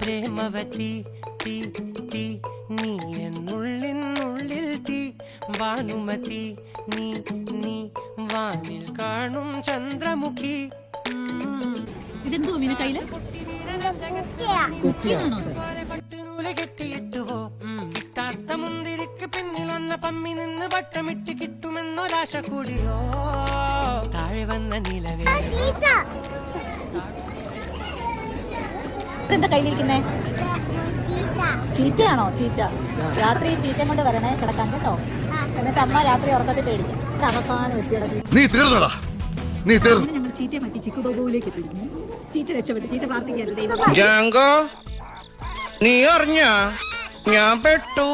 പ്രേമവതി തീ തീ നീ എന്നുള്ളിനുള്ളിൽ തീ ഭാനുമതി നീ നീ വാനിൽ കാണും ചന്ദ്രമുഖി. ഇതെന്തോ മീന കയ്യില് പട്ടുനൂല് കെട്ടിയിട്ടുവോ കിട്ടാത്ത മുന്തിരിക്ക് പിന്നിൽ വന്ന പമ്മി നിന്ന് വട്ടമിട്ട് കിട്ടുമെന്നൊരാശ കൂടിയോ താഴെ വന്ന നിലവേ. എന്താ കയ്യിലിരിക്കുന്നേ? ചീറ്റയാണോ? ചീറ്റ. രാത്രി ചീറ്റ കൊണ്ട് വരണേ കിടക്കാൻ കേട്ടോ. എന്നിട്ട് അമ്മ രാത്രി ഉറക്കത്തിൽ പേടിക്കും. അവസാനം ഞങ്ങൾ ചീറ്റയെ പറ്റി ചിക്കുബോബുവിലേക്ക് എത്തിയിരിക്കുന്നു. ചീറ്റ രക്ഷപ്പെട്ടു. ചീറ്റ പ്രാർത്ഥിക്കരുത്. നീ അറിഞ്ഞ ഞാൻ പെട്ടു.